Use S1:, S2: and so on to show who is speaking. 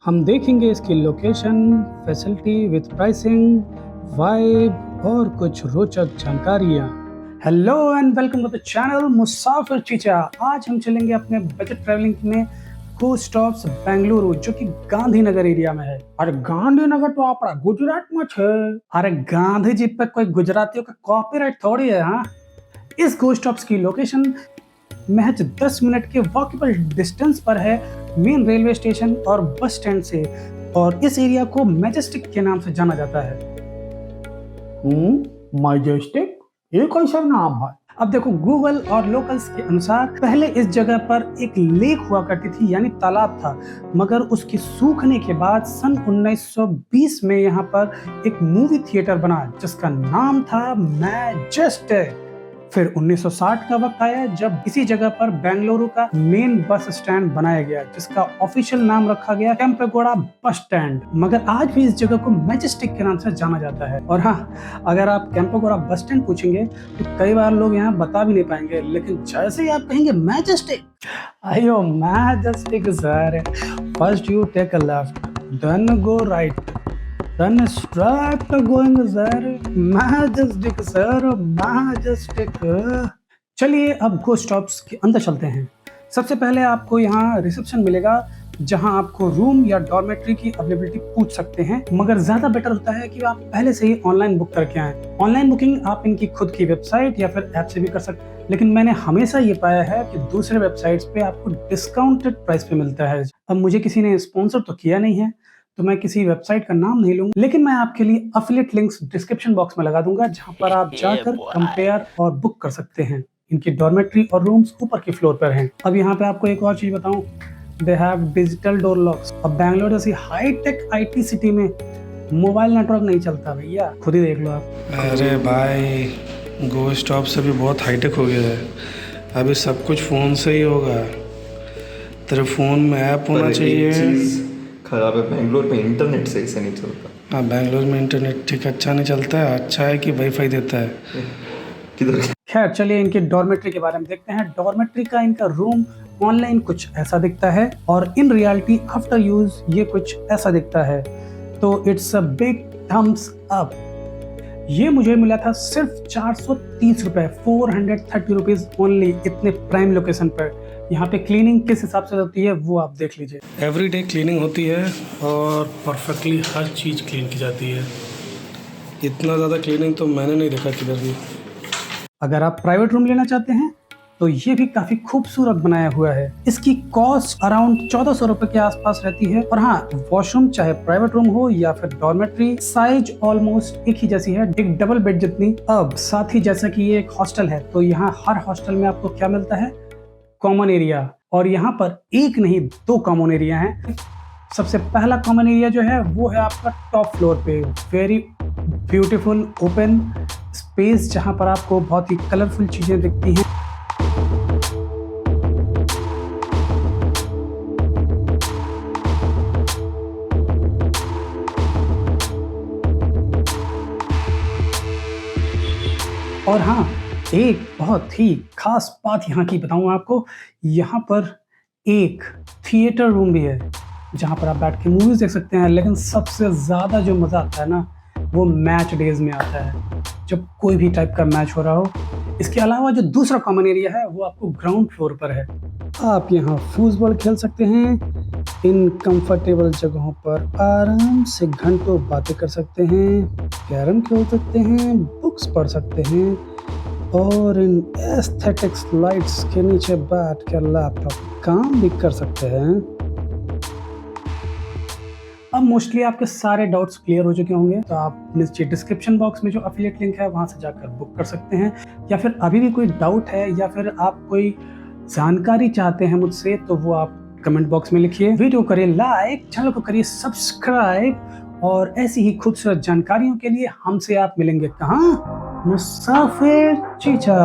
S1: हम देखेंगे इसकी location, facility with pricing, vibe और कुछ रोचक जानकारियाँ। Hello and welcome to the channel Musafir Chicha. आज हम चलेंगे अपने बजट ट्रैवलिंग में गो स्टॉप्स बेंगलुरु, जो कि गांधीनगर एरिया में है।
S2: अरे गांधीनगर तो आपका गुजरात में है।
S1: अरे गांधी जी पे कोई गुजरातियों का कॉपीराइट थोड़ी है। हाँ, इस गो स्टॉप्स की लोकेशन महज 10 मिनट के वॉकेबल डिस्टेंस पर है मेन रेलवे स्टेशन और बस स्टैंड से, और इस एरिया को मैजेस्टिक के नाम से जाना जाता है।
S2: मैजेस्टिक, ये कैसा नाम है?
S1: अब देखो, गूगल और लोकल्स के अनुसार पहले इस जगह पर एक लेक हुआ करती थी, यानी तालाब था, मगर उसके सूखने के बाद सन 1920 में यहाँ पर एक मूवी थिएटर बना जिसका नाम था मैजेस्टिक। फिर 1960 का वक्त आया जब इसी जगह पर बेंगलुरु का मेन बस स्टैंड बनाया गया, जिसका ऑफिशियल नाम रखा गया केम्पेगौड़ा बस स्टैंड। मगर आज भी इस जगह को मैजेस्टिक के नाम से जाना जाता है। और हाँ, अगर आप केम्पेगौड़ा बस स्टैंड पूछेंगे तो कई बार लोग यहाँ बता भी नहीं पाएंगे, लेकिन जैसे ही आप कहेंगे मैजेस्टिक, अयो Majestic sir, first you take a left, then go right, then straight going sir, majestic sir, majestic। चलिए अब गो स्टॉप्स के अंदर चलते हैं। सबसे पहले आपको यहाँ रिसेप्शन मिलेगा, जहां आपको रूम या डॉर्मेट्री की अवेलेबिलिटी पूछ सकते हैं, मगर ज्यादा बेटर होता है कि आप पहले से ही ऑनलाइन बुक करके आएं। ऑनलाइन बुकिंग आप इनकी खुद की वेबसाइट या फिर ऐप से भी कर सकते हैं, लेकिन मैंने हमेशा ये पाया है कि दूसरे वेबसाइट्स पे आपको डिस्काउंटेड प्राइस पे मिलता है। अब मुझे किसी ने स्पॉन्सर तो किया नहीं है, तो मैं किसी वेबसाइट का नाम नहीं लूंगा, लेकिन मैं आपके लिए अफिलिएट लिंक्स डिस्क्रिप्शन बॉक्स में लगा दूंगा, जहां पर आप जाकर कंपेयर और बुक कर सकते हैं। इनकी डॉर्मेट्री और रूम्स ऊपर के फ्लोर पर हैं। अब यहाँ पे आपको एक और चीज बताऊं, they have digital door locks. अब बैंगलोर जैसी हाई टेक IT सिटी में मोबाइल नेटवर्क नहीं चलता भैया, खुद ही देख लो आप।
S3: अरे भाई, गो स्टॉप से भी बहुत हाईटेक हो गया है। अभी सब कुछ फ़ोन से ही होगा। तेरे फ़ोन में ऐप होना चाहिए।
S4: खराब है, बेंगलोर में इंटरनेट सही से नहीं चलता।
S3: हाँ, बेंगलोर में इंटरनेट ठीक अच्छा नहीं चलता है। अच्छा है कि वाईफाई देता है।
S4: किधर?
S1: खैर चलिए इनकी डॉर्मेट्री के बारे में देखते हैं। डॉर्मेट्री का इनका रूम ऑनलाइन कुछ ऐसा दिखता है और इन रियलिटी आफ्टर यूज ये कुछ ऐसा दिखता है, तो it's a big thumbs up. ये मुझे मिला था सिर्फ 430 रुपए, 430 रुपीज ओनली, इतने प्राइम लोकेशन पर। यहाँ पे क्लीनिंग किस हिसाब से होती है वो आप देख लीजिए।
S3: एवरीडे क्लीनिंग होती है और परफेक्टली हर चीज़ क्लीन की जाती है। इतना ज़्यादा क्लीनिंग तो मैंने नहीं देखा किधर भी।
S1: अगर आप प्राइवेट रूम लेना चाहते हैं तो ये भी काफी खूबसूरत बनाया हुआ है। इसकी कॉस्ट अराउंड 1400 रुपए के आसपास रहती है। और हाँ, वॉशरूम चाहे प्राइवेट रूम हो या फिर डॉर्मेट्री, साइज ऑलमोस्ट एक ही जैसी है, एक डबल बेड जितनी। अब साथ ही जैसा कि ये एक हॉस्टल है, तो यहाँ हर हॉस्टल में आपको क्या मिलता है, कॉमन एरिया। और यहाँ पर एक नहीं 2 कॉमन एरिया हैं। सबसे पहला कॉमन एरिया जो है वो है आपका टॉप फ्लोर पे, वेरी ब्यूटीफुल ओपन स्पेस, जहाँ पर आपको बहुत ही कलरफुल चीजें दिखती हैं। और हाँ, एक बहुत ही खास बात यहाँ की बताऊँ आपको, यहाँ पर एक थिएटर रूम भी है जहाँ पर आप बैठ के मूवीज देख सकते हैं। लेकिन सबसे ज़्यादा जो मज़ा आता है ना, वो मैच डेज में आता है, जब कोई भी टाइप का मैच हो रहा हो। इसके अलावा जो दूसरा कॉमन एरिया है वो आपको ग्राउंड फ्लोर पर है। आप यहाँ फुटबॉल खेल सकते हैं, इन कंफर्टेबल जगहों पर आराम से घंटों बातें कर सकते हैं, कैरम खेल सकते हैं, बुक्स पढ़ सकते हैं, और इन एस्थेटिक्स लाइट्स के नीचे बैठ कर लैपटॉप काम भी कर सकते हैं। अब मोस्टली आपके सारे डाउट्स क्लियर हो चुके होंगे, तो आप नीचे डिस्क्रिप्शन बॉक्स में जो अफिलिएट लिंक है वहां से जाकर बुक कर सकते हैं। या फिर अभी भी कोई डाउट है या फिर आप कोई जानकारी चाहते हैं मुझसे, तो वो आप कमेंट बॉक्स में लिखिए। वीडियो करिए लाइक, चैनल को करिए सब्सक्राइब, और ऐसी ही खूबसूरत जानकारियों के लिए हमसे आप मिलेंगे कहाँ, मुसाफिर चीचा।